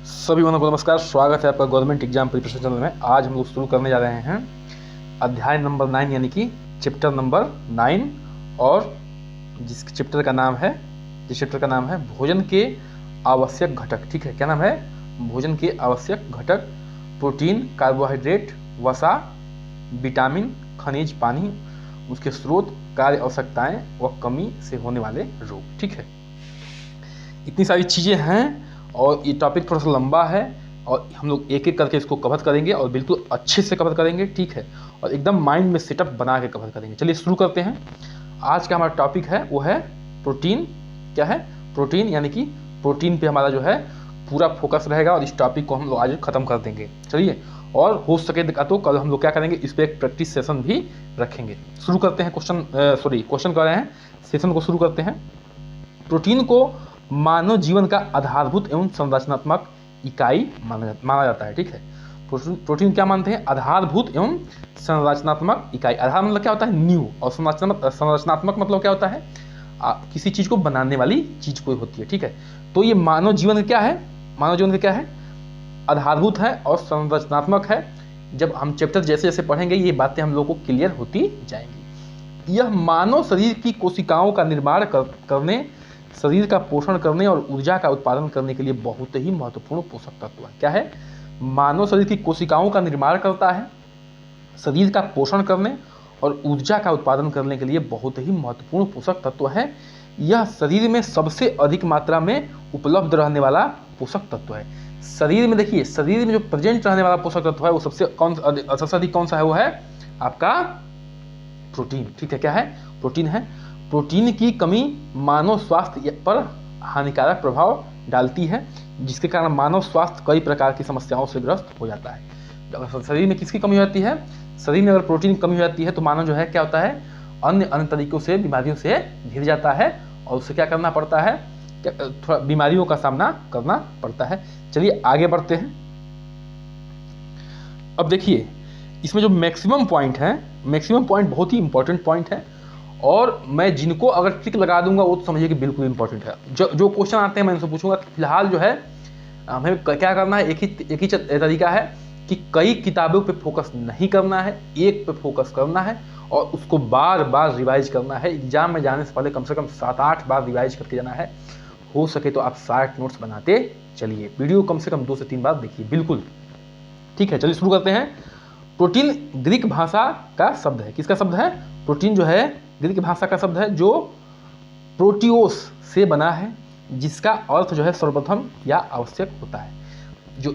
सभी को नमस्कार। स्वागत है आपका गवर्नमेंट एग्जाम प्रिपरेशन चैनल में। आज हम लोग शुरू करने जा रहे हैं अध्याय नंबर 9 यानी कि चैप्टर नंबर 9 और जिस चैप्टर का नाम है भोजन के आवश्यक घटक। ठीक है, क्या नाम है? भोजन के आवश्यक घटक। प्रोटीन, कार्बोहाइड्रेट, वसा, विटामिन, खनिज, पानी, उसके स्रोत, कार्य आवश्यकताएं व कमी से होने वाले रोग। ठीक है, इतनी सारी चीज़ें हैं और ये टॉपिक थोड़ा सा लंबा है और हम लोग एक एक करके इसको कवर करेंगे और बिल्कुल अच्छे से कवर करेंगे। ठीक है, और एकदम माइंड में सेटअप बना के कवर करेंगे। चलिए शुरू करते हैं। आज का हमारा टॉपिक है वो है प्रोटीन। क्या है? प्रोटीन, यानी कि प्रोटीन पे हमारा जो है पूरा फोकस रहेगा और इस टॉपिक को हम लोग आज ख़त्म कर देंगे। चलिए, और हो सके तो कल हम लोग क्या करेंगे, इस पर एक प्रैक्टिस सेशन भी रखेंगे। शुरू करते हैं क्वेश्चन कर रहे हैं, सेशन को शुरू करते हैं। प्रोटीन को मानव जीवन का आधारभूत एवं संरचनात्मक इकाई माना जाता है। ठीक है, प्रोटीन क्या मानते हैं? आधारभूत एवं संरचनात्मक इकाई। आधार मतलब क्या होता है? नींव, और संरचनात्मक मतलब क्या होता है? किसी चीज को बनाने वाली चीज कोई होती है। ठीक है, तो ये मानव जीवन क्या है? मानव जीवन का क्या है? आधारभूत है और संरचनात्मक है। जब हम चैप्टर जैसे जैसे पढ़ेंगे ये बातें हम लोग को क्लियर होती जाएंगी। यह मानव शरीर की कोशिकाओं का निर्माण करने, शरीर का पोषण करने और ऊर्जा का उत्पादन करने के लिए बहुत ही महत्वपूर्ण पोषक तत्व है। क्या है? मानव शरीर की कोशिकाओं का निर्माण करता है, शरीर का पोषण करने और ऊर्जा का उत्पादन करने के लिए बहुत ही महत्वपूर्ण पोषक तत्व है। यह शरीर में सबसे अधिक मात्रा में उपलब्ध रहने वाला पोषक तत्व है। शरीर में देखिए, शरीर में जो प्रेजेंट रहने वाला पोषक तत्व है वो सबसे अधिक कौन सा है? वो है आपका प्रोटीन। ठीक है, क्या है? प्रोटीन है। प्रोटीन की कमी मानव स्वास्थ्य पर हानिकारक प्रभाव डालती है, जिसके कारण मानव स्वास्थ्य कई प्रकार की समस्याओं से ग्रस्त हो जाता है। अगर शरीर में किसकी कमी हो जाती है? शरीर में अगर प्रोटीन की कमी हो जाती है तो मानव जो है क्या होता है? अन्य तरीकों से बीमारियों से घिर जाता है और उससे क्या करना पड़ता है? थोड़ा बीमारियों का सामना करना पड़ता है। चलिए आगे बढ़ते हैं। अब देखिए, इसमें जो मैक्सिमम पॉइंट है, मैक्सिमम पॉइंट बहुत ही इंपॉर्टेंट पॉइंट है और मैं जिनको अगर टिक लगा दूंगा वो तो समझिए कि बिल्कुल इंपॉर्टेंट है। जो क्वेश्चन आते हैं मैं उनसे पूछूंगा। फिलहाल जो है हमें क्या करना है, एक ही तरीका है कि कई किताबों पे फोकस नहीं करना है, एक पे फोकस करना है और उसको बार बार रिवाइज करना है। एग्जाम में जाने से पहले कम से कम 7-8 बार रिवाइज करके जाना है। हो सके तो आप 60 नोट्स बनाते चलिए। वीडियो कम से कम 2 से 3 बार देखिए, बिल्कुल। ठीक है, चलिए शुरू करते हैं। प्रोटीन ग्रीक भाषा का शब्द है। किसका शब्द है? प्रोटीन जो है ग्रीक भाषा का शब्द है जो प्रोटियोस से बना है, जिसका अर्थ जो है सर्वप्रथम या आवश्यक होता है। जो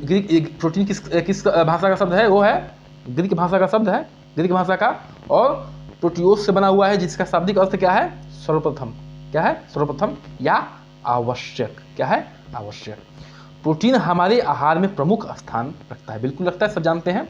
प्रोटीन किस भाषा का शब्द है? वो है ग्रीक भाषा का शब्द है, ग्रीक भाषा का, और प्रोटियोस से बना हुआ है, जिसका शाब्दिक अर्थ क्या है? सर्वप्रथम। क्या है? सर्वप्रथम या आवश्यक। क्या है? आवश्यक। प्रोटीन हमारे आहार में प्रमुख स्थान रखता है। बिल्कुल रखता है, सब जानते हैं।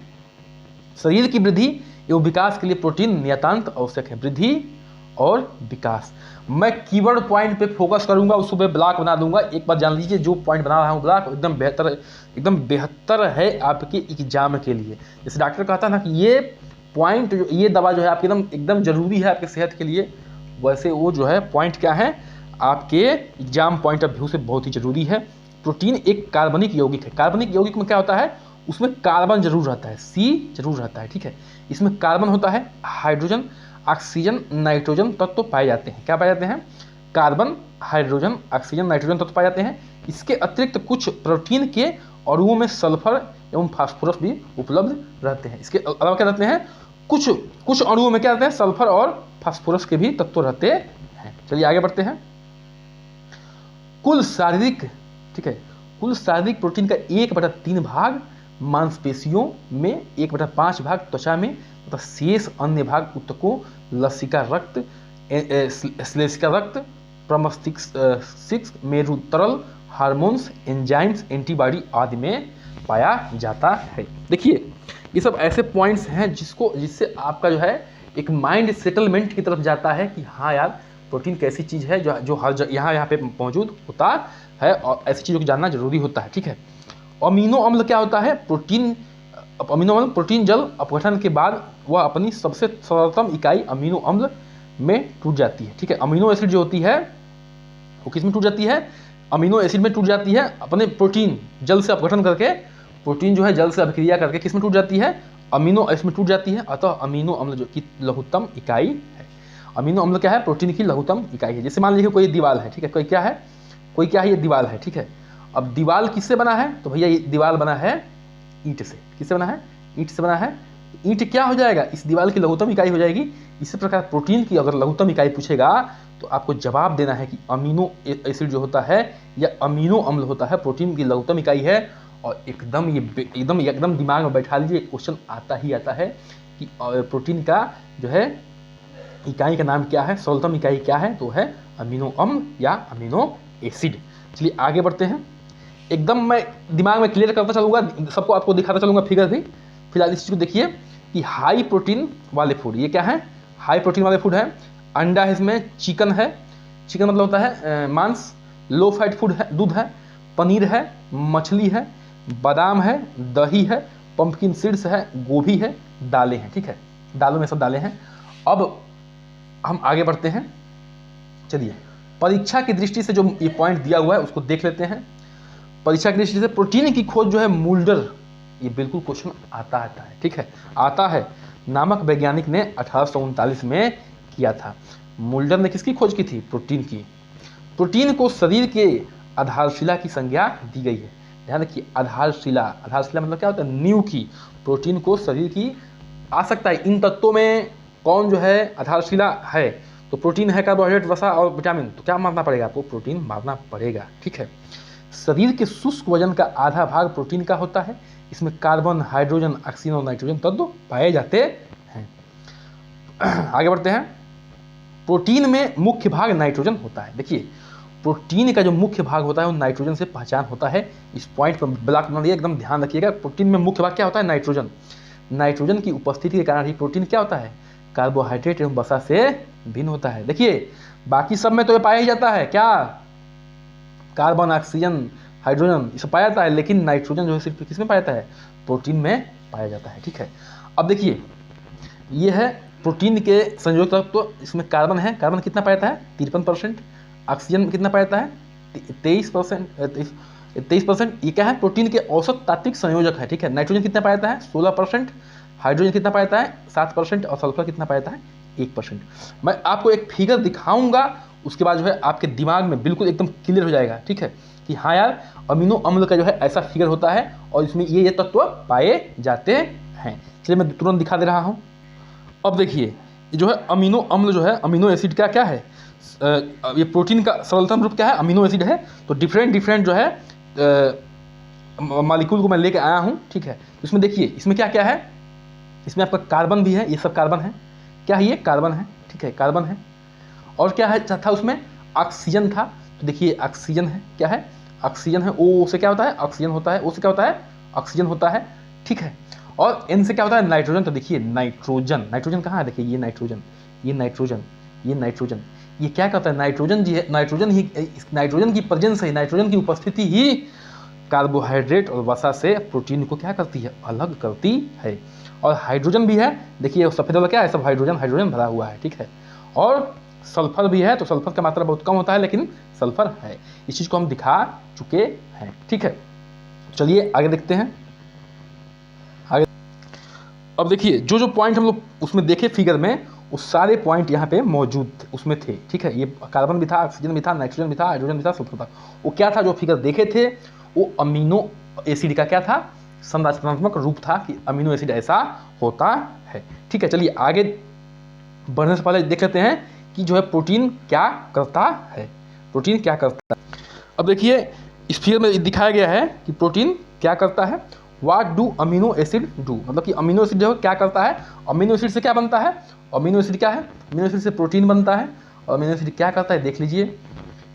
शरीर की वृद्धि एवं विकास के लिए प्रोटीन नितांत आवश्यक है। वृद्धि और विकास, मैं कीवर्ड पॉइंट पे फोकस करूंगा, उसको मैं ब्लॉक बना दूंगा। एक बात जान लीजिए, जो पॉइंट बना रहा हूँ ब्लॉक एकदम बेहतर है आपके एग्जाम के लिए। जैसे डॉक्टर कहता है ना कि ये पॉइंट, ये दवा जो है आपकी एकदम जरूरी है आपके सेहत के लिए, वैसे वो जो है पॉइंट क्या है आपके एग्जाम पॉइंट ऑफ व्यू से बहुत ही जरूरी है। प्रोटीन एक कार्बनिक यौगिक है। कार्बनिक यौगिक में क्या होता है? उसमें कार्बन जरूर रहता है, सी जरूर रहता है। ठीक है, इसमें कार्बन होता है, हाइड्रोजन, ऑक्सीजन, नाइट्रोजन तत्व पाए जाते हैं। क्या पाए जाते हैं? कार्बन, हाइड्रोजन, ऑक्सीजन, नाइट्रोजन तत्व पाए जाते हैं। इसके अतिरिक्त कुछ प्रोटीन के अणुओं में सल्फर एवं फास्फोरस भी उपलब्ध रहते हैं। इसके अलावा क्या रहते हैं? कुछ अणुओं में क्या रहते हैं? सल्फर और फास्फोरस के भी तत्व रहते हैं। चलिए आगे बढ़ते हैं। कुल शारीरिक प्रोटीन का 1/3 भाग मांसपेशियों में, 1/5 भाग त्वचा में तथा शेष अन्य भाग ऊतकों, लसिका रक्त, श्लेष्मिका रक्त, प्रमस्तिष्क, मेरु तरल, हार्मोन्स, एंजाइम्स, एंटीबॉडी आदि में पाया जाता है। देखिए, ये सब ऐसे पॉइंट्स हैं जिससे आपका जो है एक माइंड सेटलमेंट की तरफ जाता है कि हाँ यार, प्रोटीन कैसी चीज़ है जो हर यहाँ पे मौजूद होता है और ऐसी चीज़ों को जानना जरूरी होता है। ठीक है, अमीनो अम्ल क्या होता है? अमीनो अम्ल प्रोटीन जल अपघटन के बाद वह अपनी सबसे सरलतम इकाई अमीनो अम्ल में टूट जाती है। ठीक है, अमीनो एसिड जो होती है वो किस में टूट जाती है? अमीनो एसिड में टूट जाती है अपने प्रोटीन जल से अपघटन करके, प्रोटीन जो है जल से अभिक्रिया करके किस में टूट जाती है, अमीनो एसिड में टूट जाती है। अतः अमीनो अम्ल जो की लघुत्तम इकाई है। अमीनो अम्ल क्या है, प्रोटीन की लघुत्तम इकाई है। जैसे मान लीजिए कोई दीवार है, ठीक है, कोई क्या है ये दीवार है, ठीक है। अब दीवार किससे बना है, तो भैया ये दीवार बना है ईंट से। किससे बना है, ईंट से बना है। ईंट क्या हो जाएगा, इस दीवार की लघुत्तम इकाई हो जाएगी। इसी प्रकार प्रोटीन की अगर लघुत्तम इकाई पूछेगा तो आपको जवाब देना है कि अमीनो एसिड जो होता है या अमीनो अम्ल होता है प्रोटीन की लघुत्तम इकाई है। और एकदम दिमाग में बैठा लीजिए, क्वेश्चन आता ही आता है कि प्रोटीन का जो है इकाई का नाम क्या है, सर्वोत्तम इकाई क्या है, तो है अमीनो अम्ल या अमीनो एसिड। चलिए आगे बढ़ते हैं। एकदम मैं दिमाग में क्लियर करता चलूँगा, सबको आपको दिखाता चलूँगा फिगर भी। फिलहाल इस चीज़ को देखिए कि हाई प्रोटीन वाले फूड, ये क्या है, हाई प्रोटीन वाले फूड है। अंडा है, इसमें चिकन है, चिकन मतलब होता है मांस। लो फैट फूड है, दूध है। पनीर है, मछली है, बादाम है, दही है, पंपकिन सीड्स है, गोभी है, दालें हैं, ठीक है, दालों में सब दालें हैं। अब हम आगे बढ़ते हैं। चलिए परीक्षा की दृष्टि से जो ये पॉइंट दिया हुआ है उसको देख लेते हैं। परीक्षा की दृष्टि से प्रोटीन की खोज जो है मूल्डर, ये बिल्कुल क्वेश्चन आता है, ठीक है, आता है, नामक वैज्ञानिक ने 1839 में किया था। मूल्डर ने किसकी खोज की थी, प्रोटीन की। प्रोटीन को शरीर के आधारशिला की संज्ञा दी गई है। ध्यान रखिए, आधारशिला, आधारशिला मतलब क्या होता है, नींव की। प्रोटीन को शरीर की आ सकता है इन तत्वों में कौन जो है आधारशिला है, तो प्रोटीन है, कार्बोहाइड्रेट, वसा और विटामिन, तो क्या मानना पड़ेगा आपको, प्रोटीन मानना पड़ेगा, ठीक है। शरीर के शुष्क वजन का आधा भाग प्रोटीन का होता है। इसमें कार्बन, हाइड्रोजन, ऑक्सीजन और नाइट्रोजन तत्व पाए जाते हैं। आगे बढ़ते हैं। प्रोटीन में मुख्य भाग नाइट्रोजन होता है। देखिए प्रोटीन का जो मुख्य भाग होता है वो नाइट्रोजन से पहचान होता है। इस पॉइंट पर ब्लॉक बना दिया, एकदम ध्यान रखिएगा। प्रोटीन में मुख्य भाग क्या होता है, नाइट्रोजन। नाइट्रोजन की उपस्थिति के कारण ही प्रोटीन क्या होता है, कार्बोहाइड्रेट एवं वसा से भिन्न होता है। देखिए बाकी सब में तो ये पाया ही जाता है, क्या, कार्बन, ऑक्सीजन, हाइड्रोजन, ये सब पाया जाता है, लेकिन नाइट्रोजन जो है सिर्फ किसमें पाया जाता है, प्रोटीन में पाया जाता है, ठीक है। अब देखिए ये है प्रोटीन के संयोजक तत्व। इसमें कार्बन है, कार्बन कितना पाया जाता है, 53%। ऑक्सीजन कितना पाया जाता है, 23%। ये क्या है, प्रोटीन के औसत तात्विक संयोजक है, ठीक है। नाइट्रोजन कितना पाया जाता है, 16%। हाइड्रोजन कितना पाया जाता है, 7%। और सल्फर कितना पाया जाता है, 1%। मैं आपको एक फिगर दिखाऊंगा, उसके बाद जो है आपके दिमाग में बिल्कुल एकदम क्लियर हो जाएगा, ठीक है, कि हाँ यार अमीनो अम्ल का जो है ऐसा फिगर होता है और इसमें ये तत्व पाए जाते हैं। चलिए मैं तुरंत दिखा दे रहा हूँ। अब देखिए ये जो है अमीनो अम्ल जो है, अमीनो एसिड का क्या है, ये प्रोटीन का सरलतम रूप क्या है, अमीनो एसिड है। तो डिफरेंट जो है मॉलिक्यूल को मैं लेके आया हूँ, ठीक है। इसमें देखिए इसमें क्या क्या है, इसमें आपका कार्बन भी है, ये सब कार्बन है, क्या है ये, कार्बन है, ठीक है, कार्बन है। और क्या है था उसमें, ऑक्सीजन था, तो देखिए ऑक्सीजन है, क्या है, ऑक्सीजन है। ओ से क्या होता है, ऑक्सीजन होता है। ओ से क्या होता है, ऑक्सीजन होता है, ठीक है। और एन से क्या होता है, नाइट्रोजन। तो देखिए नाइट्रोजन, नाइट्रोजन कहाँ है, देखिए ये नाइट्रोजन, ये नाइट्रोजन, ये नाइट्रोजन, ये क्या करता है, नाइट्रोजन जी है, नाइट्रोजन ही, नाइट्रोजन की प्रेजेंस है, नाइट्रोजन की उपस्थिति ही कार्बोहाइड्रेट और वसा से प्रोटीन को क्या करती है, अलग करती है। और हाइड्रोजन भी है, देखिए सफेद वाला क्या है, सब हाइड्रोजन, हाइड्रोजन भरा हुआ है, ठीक है। और सल्फर भी है, तो सल्फर का मात्रा बहुत कम होता है, लेकिन सल्फर है। इस चीज़ को हम दिखा चुके हैं, ठीक है। चलिए आगे देखते हैं। आगे अब देखिए जो जो पॉइंट हम लोग उसमें देखे फिगर में, वो सारे पॉइंट यहाँ पे मौजूद उसमें थे, ठीक है। ये कार्बन भी था, ऑक्सीजन भी था, नाइट्रोजन भी था, हाइड्रोजन भी था, सल्फर था। वो क्या था, जो फिगर देखे थे वो अमीनो एसिड का क्या था, संरचनात्मक रूप था कि अमीनो एसिड ऐसा होता है, ठीक है। चलिए आगे बढ़ने से पहले देख लेते हैं कि जो है प्रोटीन क्या करता है, प्रोटीन क्या करता है। अब देखिए इस फिगर में दिखाया गया है कि प्रोटीन क्या करता है। What do amino acid do, मतलब कि अमीनो एसिड जो क्या करता है, अमीनो एसिड से क्या बनता है, अमीनो एसिड क्या है, अमीनो एसिड से प्रोटीन बनता है। और अमीनो एसिड क्या करता है, देख लीजिए,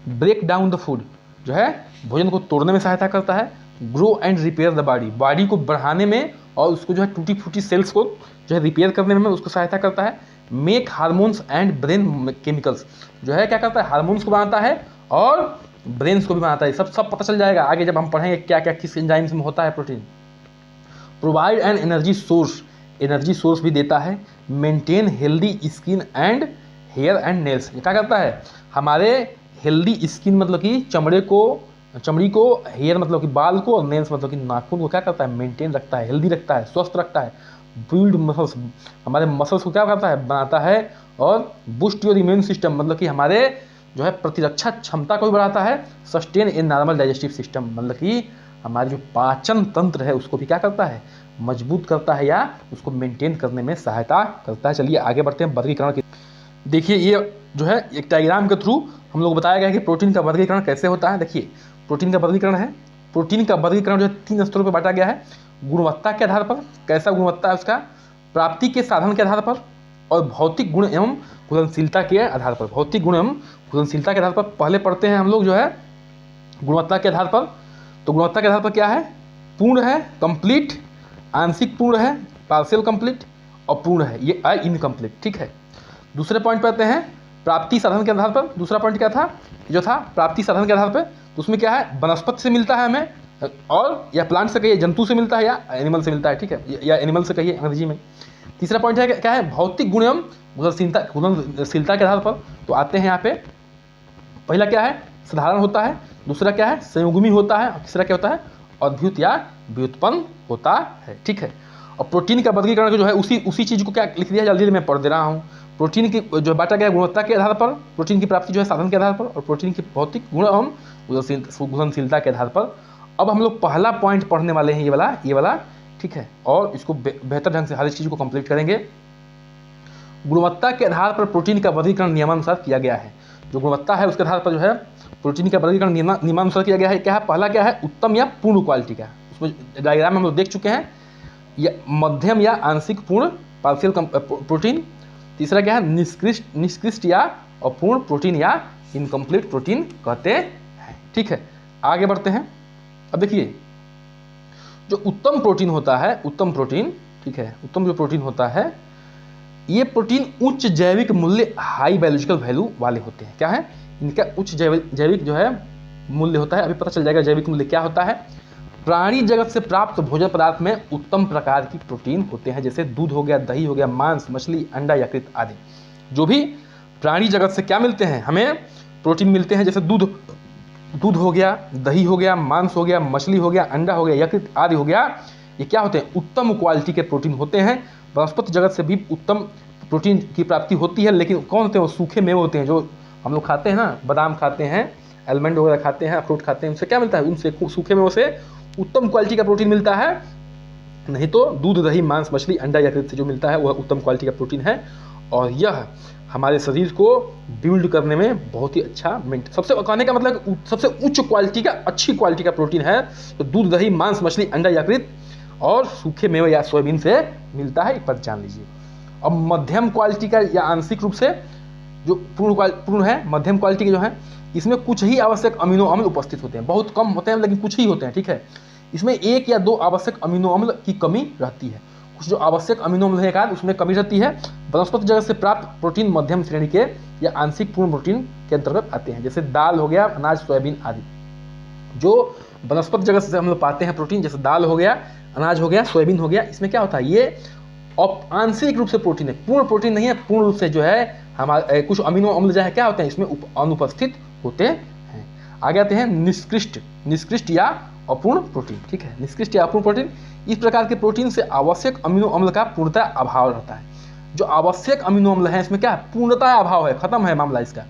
ब्रेक डाउन द फूड, जो है भोजन को तोड़ने में सहायता करता है। Grow and repair the body, body को बढ़ाने में और उसको जो है टूटी फूटी सेल्स को जो है रिपेयर करने में उसको सहायता करता है। Make hormones and brain chemicals, जो है क्या करता है, हार्मोन्स को बनाता है और ब्रेन्स को भी बनाता है। सब पता चल जाएगा आगे जब हम पढ़ेंगे क्या क्या किस एंजाइम्स में होता है protein. Provide an energy source, energy source भी देता है। Maintain healthy skin and hair and nails, ये क्या करता है, हमारे हेल्दी स्किन मतलब कि चमड़े को चमड़ी को, हेयर मतलब कि बाल को, और नेल्स मतलब कि नाखून को क्या करता है, मेंटेन रखता है, हेल्दी रखता है, स्वस्थ रखता है। बिल्ड मसल्स, हमारे मसल्स को क्या करता है, बनाता है। और बूस्ट योर इम्यून सिस्टम मतलब कि हमारे जो है प्रतिरक्षा क्षमता को भी बढ़ाता है। Sustain a normal digestive system मतलब कि हमारी जो पाचन तंत्र है उसको भी क्या करता है, मजबूत करता है या उसको मेंटेन करने में सहायता करता है। चलिए आगे बढ़ते हैं वर्गीकरण की। देखिए ये जो है एक डायग्राम के थ्रू हम लोग बताया गया है कि प्रोटीन का वर्गीकरण कैसे होता है। देखिए प्रोटीन का वर्गीकरण है, प्रोटीन का वर्गीकरण जो है 3 स्तरों पर बांटा गया है। गुणवत्ता के आधार पर, कैसा गुणवत्ता है उसका, प्राप्ति के साधन के आधार पर, और भौतिक गुण एवं घुलनशीलता के आधार पर। भौतिक गुण एवं घुलनशीलता के आधार पर पहले पढ़ते हैं हम लोग जो है गुणवत्ता के आधार पर। तो गुणवत्ता के आधार पर क्या है, पूर्ण है, कंप्लीट, आंशिक पूर्ण है, पार्शियल कंप्लीट, और पूर्ण है ये इनकम्प्लीट। ठीक है। दूसरे पॉइंट पर आते हैं प्राप्ति साधन के आधार पर। दूसरा पॉइंट क्या था, जो था प्राप्ति साधन के आधार पर, तो उसमें क्या है, वनस्पति से मिलता है हमें, और या प्लांट से कहिए, जंतु से मिलता है, या एनिमल से मिलता है। ठीक है, या एनिमल से कहिए अंग्रेजी में। तीसरा पॉइंट है क्या है, भौतिक गुण एवं घुलनशीलता के आधार पर। तो आते हैं यहाँ पे, पहला क्या है, साधारण होता है, दूसरा क्या है, संयुग्मी होता है, और तीसरा क्या होता है, अद्भुत या व्युत्पन्न होता है। ठीक है। और प्रोटीन का वर्गीकरण जो है उसी चीज़ को क्या लिख दिया, जल्दी मैं पढ़ दे रहा हूँ। प्रोटीन की जो बांटा गया गुणवत्ता के आधार पर, प्रोटीन की प्राप्ति जो है साधन के आधार पर, और प्रोटीन की भौतिक गुण एवं घुलनशीलता के आधार पर। अब हम लोग पहला पॉइंट पढ़ने वाले हैं, ये वाला। ठीक है। और इसको बेहतर ढंग से हर एक चीज़ को कंप्लीट करेंगे। गुणवत्ता के आधार पर प्रोटीन का वर्गीकरण नियमानुसार किया गया है। जो गुणवत्ता है उसके आधार पर जो है प्रोटीन का वर्गीकरण नियमानुसार किया गया है। क्या है, पहला क्या है, उत्तम या पूर्ण क्वालिटी का, उसमें डायग्राम में हम लोग देख चुके हैं। या मध्यम या आंशिक पूर्ण पार्शियल प्रोटीन। तीसरा क्या है, निष्कृष्ट या अपूर्ण प्रोटीन या इनकम्प्लीट प्रोटीन कहते हैं। ठीक है। आगे बढ़ते हैं। अब देखिए जो उत्तम प्रोटीन होता है, उत्तम प्रोटीन, ठीक है, उत्तम जो प्रोटीन होता है, ये प्रोटीन उच्च जैविक मूल्य, हाई बायोलॉजिकल वैल्यू वाले होते हैं। क्या है, इनका उच्च जैविक जो है मूल्य होता है। अभी पता चल जाएगा जैविक मूल्य क्या होता है। प्राणी जगत से प्राप्त भोजन पदार्थ में उत्तम प्रकार की प्रोटीन होते हैं, जैसे दूध हो गया, दही हो गया, मांस, मछली, अंडा, यकृत आदि। जो भी प्राणी जगत से क्या मिलते हैं, हमें प्रोटीन मिलते हैं, जैसे दूध हो गया, दही हो गया, मांस हो गया, मछली हो गया, अंडा हो गया, यकृत आदि हो गया। ये क्या होते हैं, उत्तम क्वालिटी के प्रोटीन होते हैं। वनस्पति जगत से भी उत्तम प्रोटीन की प्राप्ति होती है, लेकिन कौन होते हैं, वो सूखे मेवे होते हैं, जो हम लोग खाते हैं ना, बादाम खाते हैं, आलमंड वगैरह खाते हैं, अखरोट खाते हैं, उनसे क्या मिलता है, उनसे सूखे मेवों से उत्तम क्वालिटी का प्रोटीन मिलता है। नहीं तो दूध, दही, मांस, मछली, अंडा, यकृत से जो मिलता है वह उत्तम क्वालिटी का प्रोटीन है। और यह हमारे शरीर को बिल्ड करने में बहुत ही अच्छा सबसे कहने का मतलब सबसे उच्च क्वालिटी का, अच्छी क्वालिटी का प्रोटीन है। तो दूध, दही, मांस, मछली, अंडा, यकृत और सूखे मेवे या सोयाबीन से मिलता है, एक बात जान लीजिए। अब मध्यम क्वालिटी का या आंशिक रूप से जो पूर्ण है, मध्यम क्वालिटी के जो है, इसमें कुछ ही आवश्यक अमीनो अम्ल उपस्थित होते हैं, बहुत कम होते हैं लेकिन कुछ ही होते हैं। ठीक है। इसमें 1 या 2 आवश्यक अमीनो अम्ल की कमी रहती है। कुछ जो आवश्यक अमीनो अम्ल है उसमें कमी रहती है। वनस्पति जगत से प्राप्त प्रोटीन मध्यम श्रेणी के या आंशिक पूर्ण प्रोटीन के अंतर्गत आते हैं, जैसे दाल हो गया, अनाज, सोयाबीन आदि। जो वनस्पति जगत से हम लोग पाते हैं प्रोटीन, जैसे दाल हो गया, अनाज हो गया, सोयाबीन हो गया, इसमें क्या होता है, ये आंशिक रूप से प्रोटीन है, पूर्ण प्रोटीन नहीं है। पूर्ण रूप से जो है हमारे कुछ अमीनो अम्ल जो है क्या होते हैं, इसमें अनुपस्थित होते हैं। आगे आते हैं निष्कृष्ट या अपूर्ण प्रोटीन। ठीक है, निष्कृष्ट या अपूर्ण प्रोटीन, इस प्रकार के प्रोटीन से आवश्यक अमीनो अम्ल का पूर्णतः अभाव रहता है। जो आवश्यक अमीनो अम्ल है इसमें क्या पूर्णतः अभाव है, खत्म है मामला इसका।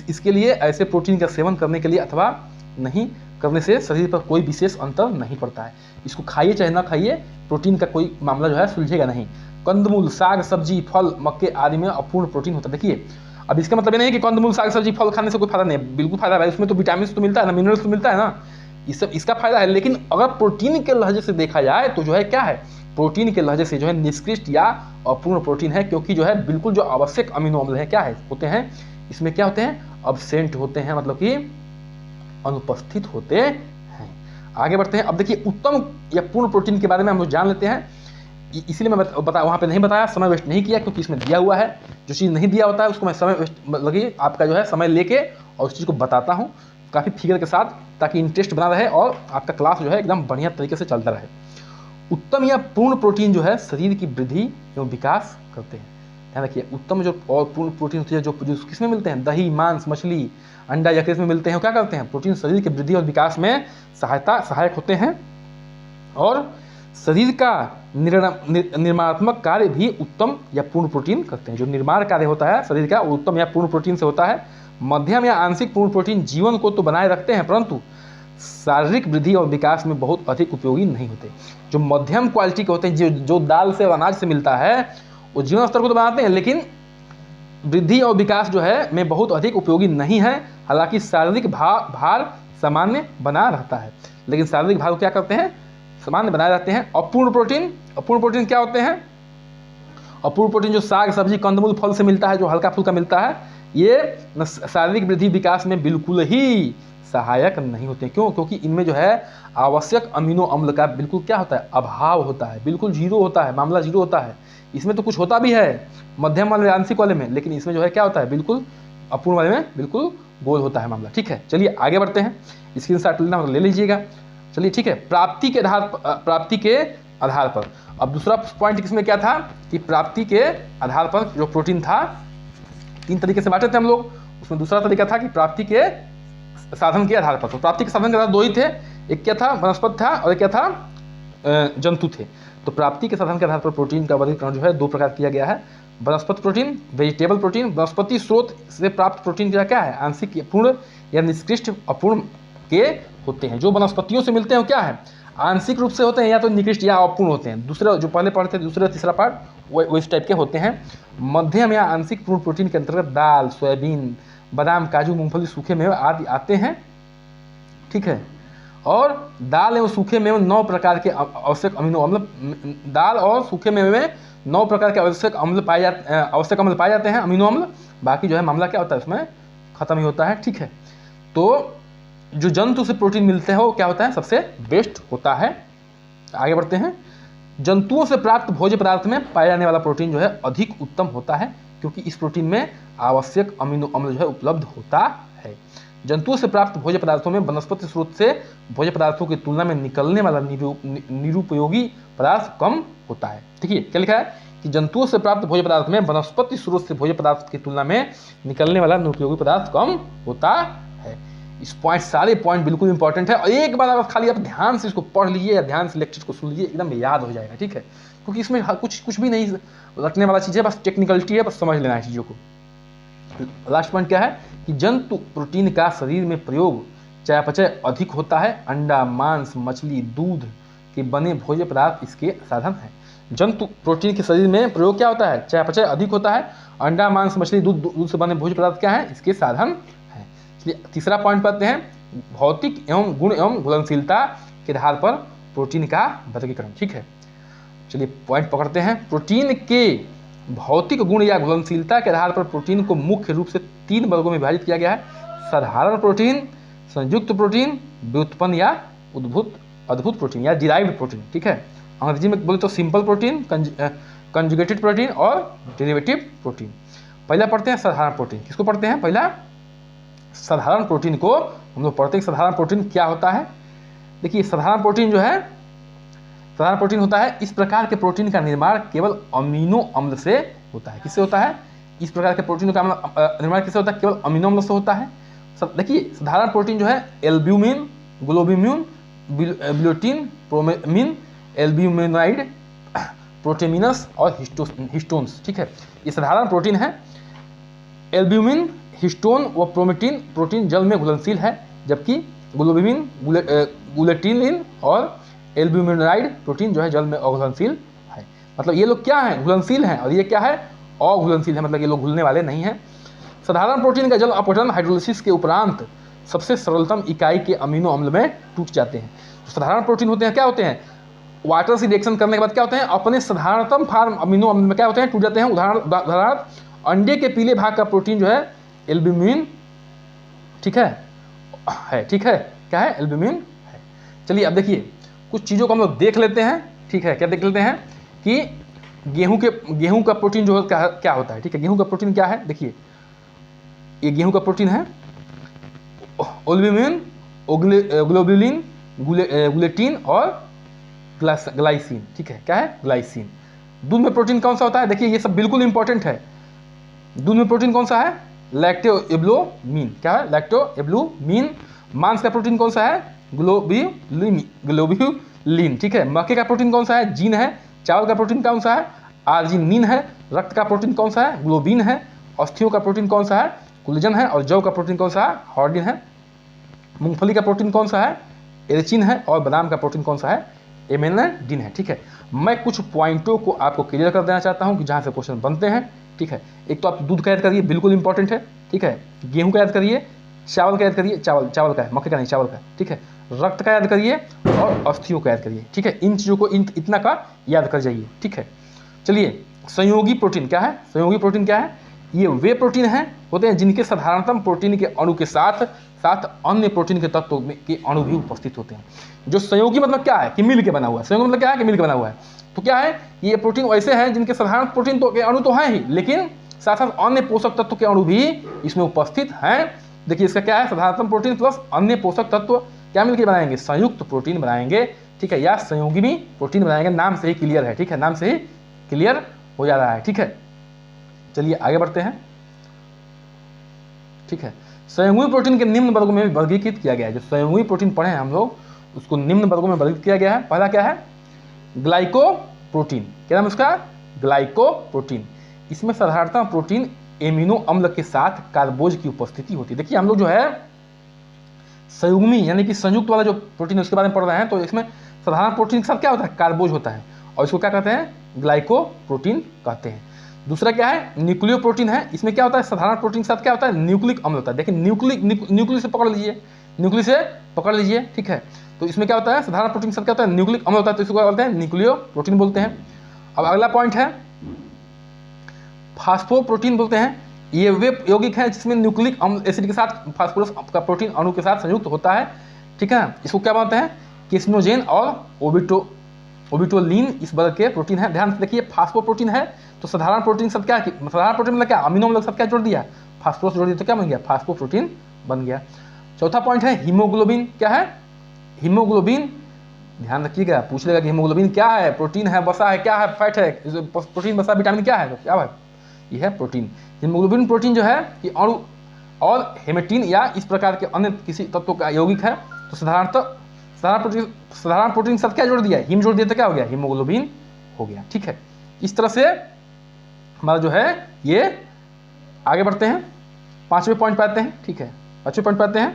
इसके लिए ऐसे प्रोटीन का सेवन करने के लिए अथवा नहीं करने से शरीर पर कोई विशेष अंतर नहीं पड़ता है। इसको खाइए चाहे ना खाइए, प्रोटीन का कोई मामला जो है सुलझेगा नहीं। कंदमूल, साग, सब्जी, फल, मक्के आदि में अपूर्ण प्रोटीन होता है। देखिए अब इसका मतलब ये नहीं कि कंदमूल, साग, सब्जी, फल खाने से कोई फायदा नहीं है, बिल्कुल फायदा है, उसमें तो विटामिन तो मिलता है ना, मिनरल्स तो मिलता है ना, इसका फायदा है। लेकिन अगर प्रोटीन के लहजे से देखा जाए तो जो है क्या है, प्रोटीन के लहजे से जो है निष्कृष्ट या अपूर्ण प्रोटीन है, क्योंकि जो है बिल्कुल जो आवश्यक अमीनो अम्ल है क्या है होते हैं, इसमें क्या होते हैं, अब्सेंट होते हैं, मतलब कि अनुपस्थित होते हैं। आगे बढ़ते हैं। अब देखिए उत्तम या पूर्ण प्रोटीन के बारे में हम लोग जान लेते हैं। इसीलिए मैं वहाँ पे नहीं बताया, समय वेस्ट नहीं किया, क्योंकि इसमें दिया हुआ है। जो चीज़ नहीं दिया होता है उसको मैं समय वेस्ट लगी आपका जो है समय लेके और उस चीज़ को बताता हूँ काफ़ी फिगर के साथ, ताकि इंटरेस्ट बना रहे और आपका क्लास जो है एकदम बढ़िया तरीके से चलता रहे। उत्तम या पूर्ण प्रोटीन जो है शरीर की वृद्धि एवं विकास करते हैं। ध्यान रखिए, उत्तम जो और पूर्ण प्रोटीन होती है जो किसमें मिलते हैं, दही, मांस, मछली, अंडा या में मिलते हैं, क्या करते हैं, प्रोटीन शरीर के वृद्धि और विकास में सहायक होते हैं और शरीर का निर्माणात्मक कार्य भी उत्तम या पूर्ण प्रोटीन करते हैं। जो निर्माण कार्य होता है शरीर का वो उत्तम या पूर्ण प्रोटीन से होता है। मध्यम या आंशिक पूर्ण प्रोटीन जीवन को तो बनाए रखते हैं परंतु शारीरिक वृद्धि और विकास में बहुत अधिक उपयोगी नहीं होते। जो मध्यम क्वालिटी के होते हैं, जो दाल से अनाज से मिलता है, वो जीवन स्तर को तो बनाते हैं लेकिन वृद्धि और विकास जो है में बहुत अधिक उपयोगी नहीं है। हालांकि शारीरिक भार सामान्य बना रहता है, लेकिन शारीरिक भार क्या करते हैं, सामान्य बनाए रहते हैं। अपूर्ण प्रोटीन क्या होते हैं, अपूर्ण प्रोटीन जो साग सब्जी कंदमूल फल से मिलता है, जो हल्का फुल्का मिलता है, ये शारीरिक वृद्धि विकास में बिल्कुल ही सहायक नहीं होते। क्यों? क्योंकि इनमें जो है आवश्यक अमीनो अम्ल का बिल्कुल क्या होता है, अभाव होता है, बिल्कुल जीरो होता है, मामला जीरो होता है। इसमें तो कुछ होता भी है मध्यम वाले आंशिक वाले में, लेकिन इसमें जो है क्या होता है, बिल्कुल अपूर्ण वाले में बिल्कुल गोल होता है मामला। ठीक है, चलिए आगे बढ़ते हैं। स्क्रीनशॉट लेना ले लीजिएगा। चलिए ठीक है, प्राप्ति के आधार पर अब दूसरा पॉइंट किसमें क्या था कि प्राप्ति के आधार पर जो प्रोटीन था, 3 तरीके से बांटे थे हम लोग। उसमें दूसरा तरीका था कि प्राप्ति के साधन के आधार पर। तो प्राप्ति के साधन के आधार 2 ही थे, एक क्या था, वनस्पति था और एक क्या था, जंतु थे। तो प्राप्ति के साधन के आधार पर प्रोटीन का वर्गीकरण जो है 2 प्रकार किया गया है, वनस्पति प्रोटीन, वेजिटेबल प्रोटीन। वनस्पति स्रोत से प्राप्त प्रोटीन क्या है, आंशिक पूर्ण या निकृष्ट अपूर्ण के होते हैं। जो वनस्पतियों से मिलते हैं वो क्या है, आंशिक रूप से होते हैं या तो निकृष्ट या अपूर्ण होते हैं। दूसरे जो पहले पढ़े थे, दूसरा तीसरा पार्ट वो इस टाइप के होते हैं। मध्यम या आंशिक पूर्ण प्रोटीन के अंतर्गत दाल, सोयाबीन, बादाम, काजू, मूंगफली, सूखे मेवे आदि आते हैं। ठीक है, और दाल एवं सूखे मेवे 9 प्रकार के आवश्यक अमीनो अम्ल, दाल और सूखे मेवे में 9 प्रकार के आवश्यक अम्ल पाए जाते हैं, अमीनो अम्ल। बाकी जो है मामला क्या होता है, उसमें खत्म ही होता है। ठीक है, तो जो जंतु से प्रोटीन मिलते हैं वो क्या होता है, सबसे बेस्ट होता है। आगे बढ़ते हैं। जंतुओं से प्राप्त भोज्य पदार्थ में पाया जाने वाला प्रोटीन जो है अधिक उत्तम होता है, क्योंकि इस प्रोटीन में आवश्यक अमीनो अम्ल जो है उपलब्ध होता है। जंतुओं से प्राप्त भोज्य पदार्थों में वनस्पति स्रोत से भोज्य पदार्थों की तुलना में निकलने वाला निरुपयोगी पदार्थ कम होता है। देखिए क्या लिखा है कि जंतुओं से प्राप्त भोज्य पदार्थ में वनस्पति स्रोत से भोज्य पदार्थ की तुलना में निकलने वाला निरुपयोगी पदार्थ कम होता है। इस सारे पॉइंट बिल्कुल इंपॉर्टेंट है और एक बार अगर खाली आप ध्यान से इसको पढ़ लीजिए या ध्यान से लेक्चर को सुन लीजिए, एकदम याद हो जाएगा। ठीक है, क्योंकि इसमें कुछ भी नहीं रटने वाला चीज़ है, बस टेक्निकलिटी है, बस समझ लेना है चीज़ों को। लास्ट पॉइंट क्या है कि जंतु प्रोटीन का शरीर में प्रयोग चयापचय अधिक होता है। अंडा, मांस, मछली, दूध के बने भोज्य पदार्थ इसके साधन हैं। जंतु प्रोटीन के शरीर में प्रयोग क्या होता है, चयापचय अधिक होता है। अंडा, मांस, मछली, दूध से बने भोज्य पदार्थ क्या है, इसके साधन हैं। इसलिए तीसरा पॉइंट पढ़ते हैं, भौतिक एवं गुण एवं घुलनशीलता के आधार पर प्रोटीन का वर्गीकरण। ठीक है, चलिए पॉइंट पकड़ते हैं। प्रोटीन के भौतिक गुण या घुलनशीलता के आधार पर प्रोटीन को मुख्य रूप से 3 वर्गों में विभाजित किया गया है। साधारण प्रोटीन, संयुक्त प्रोटीन, व्युत्पन्न या अद्भुत प्रोटीन या डिराइव्ड प्रोटीन। ठीक है, अंग्रेजी में बोले तो सिंपल प्रोटीन, कंजुगेटेड प्रोटीन और डेरिवेटिव प्रोटीन। पहला पढ़ते हैं साधारण प्रोटीन। किसको पढ़ते हैं, पहला साधारण प्रोटीन को हम लोग पढ़ते हैं। साधारण प्रोटीन क्या होता है, देखिए साधारण प्रोटीन जो है, साधारण प्रोटीन होता है इस प्रकार के प्रोटीन का निर्माण केवल अमीनो अम्ल से होता है। किससे होता है, इस प्रकार के प्रोटीन का निर्माण किससे होता है, केवल अमीनो अम्ल से होता है। देखिए साधारण प्रोटीन जो है एल्ब्यूमिन, ग्लोबिम्यून, बिलोटिन, प्रोमिन, एल्ब्यूमिनाइड, प्रोटेमिनस और हिस्टोन्स। ठीक है, ये साधारण प्रोटीन है। एल्ब्यूमिन, हिस्टोन व प्रोटीन जल में घुलनशील है, जबकि ग्लोबिमिन, गुलेटिनिन और एल्ब्यूमिनाइड प्रोटीन जो है जल में अघुलनशील है। मतलब ये लोग क्या हैं, घुलनशील हैं, और ये क्या है, अघुलनशील है, मतलब ये लोग घुलने वाले नहीं हैं। साधारण प्रोटीन का जल अपघटन हाइड्रोलिसिस के उपरांत सबसे सरलतम इकाई के अमीनो अम्ल में टूट जाते हैं। तो साधारण प्रोटीन होते हैं, क्या होते हैं, वाटर से रिएक्शन करने के बाद क्या होते हैं, अपने साधारणतम फॉर्म अमीनो अम्ल में क्या होते हैं, टूट जाते हैं। उदाहरण अंडे के पीले भाग का प्रोटीन जो है एल्ब्यूमिन, ठीक है, ठीक है, क्या है, एल्ब्यूमिन है। चलिए अब देखिए कुछ चीज़ों को हम लोग देख लेते हैं। ठीक है, क्या देख लेते हैं कि गेहूं का प्रोटीन जो है क्या होता है। ठीक है, गेहूं का प्रोटीन क्या है, देखिए ये गेहूं का प्रोटीन है एल्ब्यूमिन, ग्लोबुलिन, गुलेटिन और ग्लाइसिन। ठीक है, क्या है, ग्लाइसिन। दूध में प्रोटीन कौन सा होता है, देखिए ये सब बिल्कुल इंपॉर्टेंट है। दूध में प्रोटीन कौन सा है, लैक्टोएब्लोमीन। क्या है, लैक्टोएब्लोमीन। मांस का प्रोटीन कौन सा है, ग्लोब्यूलिन। ठीक है, मक्के का प्रोटीन कौन सा है, जीन है। चावल का प्रोटीन कौन सा है, आर्जिनिन है। रक्त का प्रोटीन कौन सा है, ग्लोबिन है। अस्थियों का प्रोटीन कौन सा है, कोलेजन है। और जौ का प्रोटीन कौन सा है, हॉर्डिन है। मूंगफली का प्रोटीन कौन सा है, एरिचिन है। और बादाम का प्रोटीन कौन सा है, एमेनाडिन है। ठीक है, मैं कुछ पॉइंटों को आपको क्लियर कर देना चाहता हूं कि जहां से क्वेश्चन बनते हैं। ठीक है, एक तो आप दूध का याद करिए, बिल्कुल इंपॉर्टेंट है। ठीक है, गेहूं का याद करिए, चावल का याद करिए, चावल का है, मक्के का नहीं, चावल का। ठीक है, रक्त का याद करिए और अस्थियों का याद करिए। ठीक है, इन चीज़ों को इतना का याद कर जाइए। ठीक है, चलिए, संयोगी प्रोटीन क्या है, संयोगी प्रोटीन क्या है, ये वे प्रोटीन हैं होते हैं जिनके साधारणतम प्रोटीन के अणु के साथ साथ अन्य प्रोटीन के तत्वों के अणु भी उपस्थित होते हैं। जो संयोगी मतलब क्या है, कि मिल के बना हुआ है। संयोगी मतलब क्या है, कि मिल के बना हुआ है। तो क्या है, ये प्रोटीन वैसे हैं जिनके साधारण प्रोटीन तो के अणु तो हैं ही, लेकिन साथ साथ अन्य पोषक तत्व के अणु भी इसमें उपस्थित हैं। देखिए इसका क्या है, साधारणतम प्रोटीन प्लस अन्य पोषक तत्व क्या मिलकर बनाएंगे, संयुक्त प्रोटीन बनाएंगे। ठीक है, या संयोगी प्रोटीन बनाएंगे। नाम से ही क्लियर है। ठीक है, नाम से ही क्लियर हो जा रहा है। ठीक है, चलिए आगे बढ़ते हैं। ठीक है, संयोगी प्रोटीन के निम्न वर्गों में वर्गीकृत किया गया है। जो संयोगी प्रोटीन पढ़े हैं हम लोग, उसको निम्न वर्गों में वर्गीकृत किया गया है। पहला क्या है, ग्लाइकोप्रोटीन। क्या नाम उसका, ग्लाइकोप्रोटीन। इसमें साधारणतः प्रोटीन एमिनो अम्ल के साथ कार्बोज की उपस्थिति होती है। देखिए हम लोग जो है संयुग्मी यानी कि संयुक्त वाला जो प्रोटीन है उसके बारे में पढ़ रहे हैं, तो इसमें साधारण प्रोटीन के साथ क्या होता है, कार्बोज होता है, और इसको क्या कहते हैं, ग्लाइकोप्रोटीन कहते हैं। दूसरा क्या है, न्यूक्लियो प्रोटीन है। इसमें क्या होता है, साधारण प्रोटीन के साथ क्या होता है, न्यूक्लिक अम्ल होता है। देखिए न्यूक्लिक से पकड़ लीजिए, न्यूक्लिक से पकड़ लीजिए। ठीक है, तो इसमें क्या होता है, साधारण प्रोटीन के साथ क्या होता है, न्यूक्लिक अम्ल होता है, तो इसको क्या बोलते हैं, न्यूक्लियो प्रोटीन बोलते हैं। अब अगला पॉइंट है फास्फोप्रोटीन बोलते हैं। ये वे यौगिक हैं जिसमें न्यूक्लिक अम्ल एसिड के साथ फास्फोरस का प्रोटीन अणु के साथ संयुक्त होता है। ठीक है, इसको क्या बोलते हैं, किस्नोजेन और ओबिटोलिन इस वर्ग के प्रोटीन है। ध्यान से देखिए, फास्फोप्रोटीन है तो साधारण प्रोटीन सब क्या, साधारण प्रोटीन मतलब क्या, अमीनो अम्ल सब क्या जोड़ दिया, फास्फोरस जोड़ दिया, तो क्या बन गया, फास्फोप्रोटीन बन गया। चौथा पॉइंट है हीमोग्लोबिन। क्या है, हीमोग्लोबिन। ध्यान रखिएगा, पूछ लेगा कि हीमोग्लोबिन क्या है, प्रोटीन है, वसा है, क्या है, फैट है, प्रोटीन वसा विटामिन क्या है, तो क्या है, ये है प्रोटीन। हीमोग्लोबिन प्रोटीन जो है कि अणु और हेमेटिन या इस प्रकार के अन्य किसी तत्व का यौगिक है। तो साधारण प्रोटीन के साथ क्या जोड़ दिया, हीम जोड़ दिया, तो क्या हो गया, हीमोग्लोबिन हो गया। ठीक है, इस तरह से हमारा जो है ये, आगे बढ़ते हैं, पांचवें पॉइंट पे आते हैं। ठीक है, पांचवें पॉइंट पे आते हैं।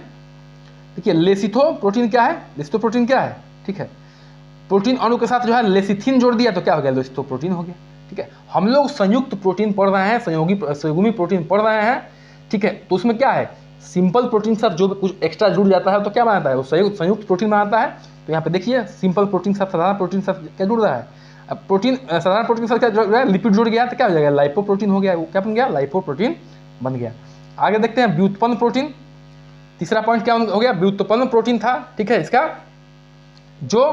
देखिए लेसिथो प्रोटीन क्या है, लेसिथो प्रोटीन क्या है, ठीक है, प्रोटीन अणु के साथ जो है लेसिथिन जोड़ दिया तो क्या हो गया, लेसिथो प्रोटीन हो गया। ठीक है, हम लोग संयुक्त प्रोटीन पढ़ रहे हैं, संयुग्मी प्रोटीन पढ़ रहे हैं। ठीक है, तो उसमें क्या है, सिंपल प्रोटीन के साथ जो कुछ एक्स्ट्रा जुड़ जाता है तो क्या बनाता है, वो संयुक्त प्रोटीन बनाता है। तो यहाँ पे देखिए सिंपल प्रोटीन के साथ साधारण प्रोटीन के साथ क्या जुड़ रहा है, अब प्रोटीन साधारण प्रोटीन के साथ क्या जुड़ रहा है, लिपिड जुड़ गया तो क्या हो जाएगा, लाइपोप्रोटीन हो गया। वो क्या बन गया, लाइपोप्रोटीन बन गया। आगे देखते हैं व्युत्पन्न प्रोटीन। तीसरा पॉइंट क्या हो गया, व्युत्पन्न प्रोटीन था। ठीक है, इसका जो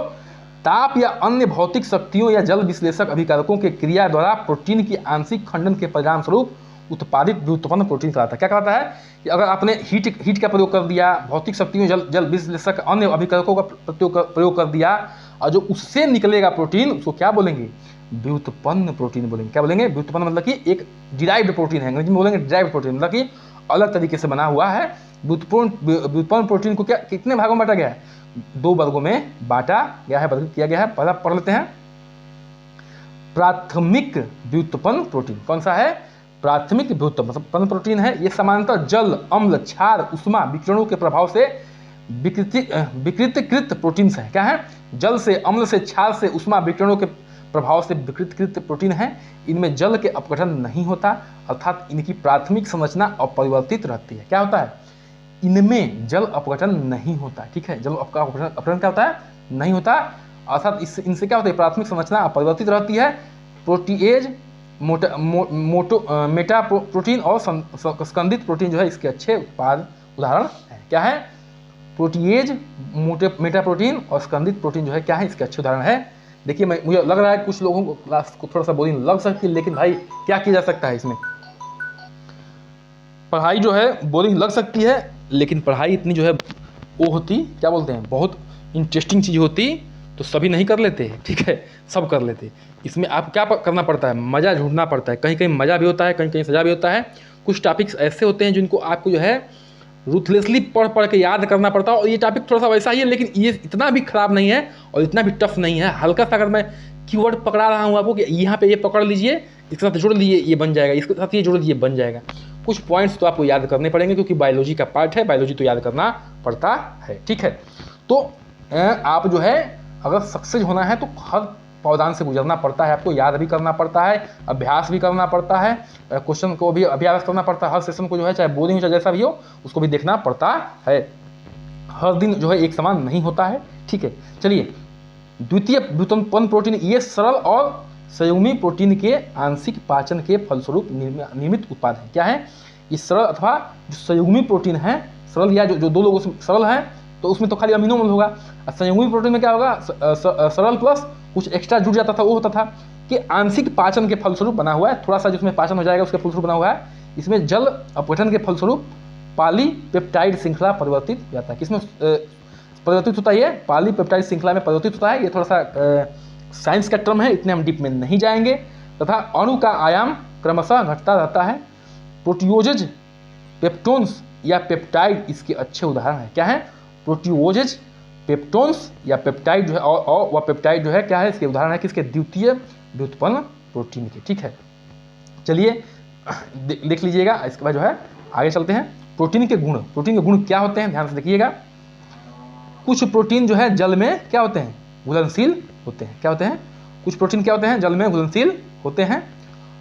ताप या अन्य भौतिक शक्तियों या जल विश्लेषक अभिकारकों के क्रिया द्वारा प्रोटीन की आंशिक खंडन के परिणाम स्वरूप उत्पादित व्युत्पन्न प्रोटीन कहलाता है। क्या कहलाता है कि अगर आपने हीट का प्रयोग कर दिया, भौतिक शक्तियों जल विश्लेषक अन्य अभिकारकों का प्रयोग कर दिया, और जो उससे निकलेगा प्रोटीन उसको क्या बोलेंगे, व्युत्पन्न प्रोटीन बोलेंगे। क्या बोलेंगे, व्युत्पन्न मतलब कि एक डिराइव्ड प्रोटीन है, अंग्रेजी में बोलेंगे डिराइव्ड प्रोटीन, मतलब कि अलग तरीके से बना हुआ है। व्युत्पन्न प्रोटीन को क्या कितने भागों में बांटा गया है, दो वर्गों में बांटा गया है, वर्गीकृत किया गया है। पहला पढ़ लेते हैं, प्राथमिक व्युत्पन्न प्रोटीन। कौन सा है, प्राथमिक व्युत्पन्न प्रोटीन है। ये सामान्यतः जल, अम्ल, क्षार, उष्मा विकिरणों के प्रभाव से विकृतकृत प्रोटीन है। क्या है, जल से, अम्ल से, क्षार से, उष्मा विकिरणों के प्रभाव से विकृतकृत प्रोटीन है। इनमें जल के अपघटन नहीं होता, अर्थात इनकी प्राथमिक संरचना अपरिवर्तित रहती है। क्या होता है, इनमें जल अपघटन नहीं होता। ठीक है, जल अपघटन क्या होता है, नहीं होता, अर्थात इनसे क्या होता है, प्राथमिक संरचना अपरिवर्तित रहती है। प्रोटीएज, मेटा प्रोटीन और स्कंदित प्रोटीन जो है इसके अच्छे उत्पाद उदाहरण है। क्या है, प्रोटीएज, मेटा प्रोटीन और स्कंदित प्रोटीन जो है क्या है, इसके अच्छे उदाहरण है। देखिए मुझे लग रहा है कुछ लोगों को क्लास को थोड़ा सा बोरिंग लग सकती है, लेकिन भाई क्या किया जा सकता है, इसमें पढ़ाई जो है बोरिंग लग सकती है, लेकिन पढ़ाई इतनी जो है वो होती, क्या बोलते हैं, बहुत इंटरेस्टिंग चीज़ होती, तो तो सभी नहीं कर लेते, ठीक है, सब कर लेते। इसमें आप क्या करना पड़ता है, मज़ा ढूंढना पड़ता है। कहीं कहीं मज़ा भी होता है, कहीं कहीं सज़ा भी होता है। कुछ टॉपिक्स ऐसे होते हैं जिनको आपको जो है रूथलेसली पढ़ पढ़ के याद करना पड़ता है। और ये टॉपिक थोड़ा सा वैसा ही है, लेकिन ये इतना भी ख़राब नहीं है और इतना भी टफ नहीं है। हल्का सा अगर मैं कीवर्ड पकड़ा रहा हूँ आपको कि यहाँ पे ये पकड़ लीजिए, इसके साथ जोड़ लीजिए ये बन जाएगा, इसके साथ ये जोड़ लीजिए बन जाएगा। कुछ पॉइंट्स तो आपको याद करने पड़ेंगे क्योंकि बायोलॉजी का पार्ट है, बायोलॉजी तो याद करना पड़ता है, ठीक है। तो आप जो है अगर सक्सेस होना है तो हर पावदान से गुजरना पड़ता है, आपको याद भी करना पड़ता है, अभ्यास भी करना पड़ता है, क्वेश्चन को भी अभ्यास करना पड़ता है, हर सेशन को जो है चाहे बोरिंग हो चाहे जैसा भी हो उसको भी देखना पड़ता है। हर दिन जो है एक समान नहीं होता है, ठीक है। चलिए, द्वितीय व्युत्पन्न प्रोटीन, ये सरल और संयुग्मी प्रोटीन के आंशिक पाचन के फलस्वरूप निर्मित उत्पाद है। क्या है ये? सरल अथवा जो संयुग्मी प्रोटीन है, सरल या जो दो लोगों से सरल है तो उसमें तो खाली अमीनो अम्ल होगा। संयुग्मी प्रोटीन में क्या होगा, सरल प्लस कुछ एक्स्ट्रा जुड़ जाता था, वो होता था कि आंशिक पाचन के फलस्वरूप बना हुआ है। थोड़ा सा जिसमें पाचन हो जाएगा उसके फलस्वरूप बना हुआ है। इसमें जल अपघटन के फलस्वरूप पॉलीपेप्टाइड श्रृंखला परिवर्तित हो जाता है। किसमें परिवर्तित होता है? ये पॉलीपेप्टाइड श्रृंखला में परिवर्तित होता है। ये थोड़ा सा साइंस का टर्म है, इतने हम डीप में नहीं जाएंगे। तथा अणु का आयाम क्रमशः घटता रहता है। प्रोटियोजेज, पेप्टोन्स या पेप्टाइड इसके अच्छे उदाहरण हैं। क्या है? प्रोटियोजेज, पेप्टोन्स या पेप्टाइड जो है, और वह पेप्टाइड जो है क्या है, इसके उदाहरण है किसके? द्वितीय व्युत्पन्न प्रोटीन के, ठीक है। चलिए देख लीजिएगा। इसके बाद जो है आगे चलते हैं। प्रोटीन के गुण, प्रोटीन के गुण क्या होते हैं ध्यान से देखिएगा। कुछ प्रोटीन जो है जल में क्या होते हैं? घुलनशील होते हैं। क्या होते हैं? कुछ प्रोटीन क्या होते हैं? जल में घुलनशील होते हैं।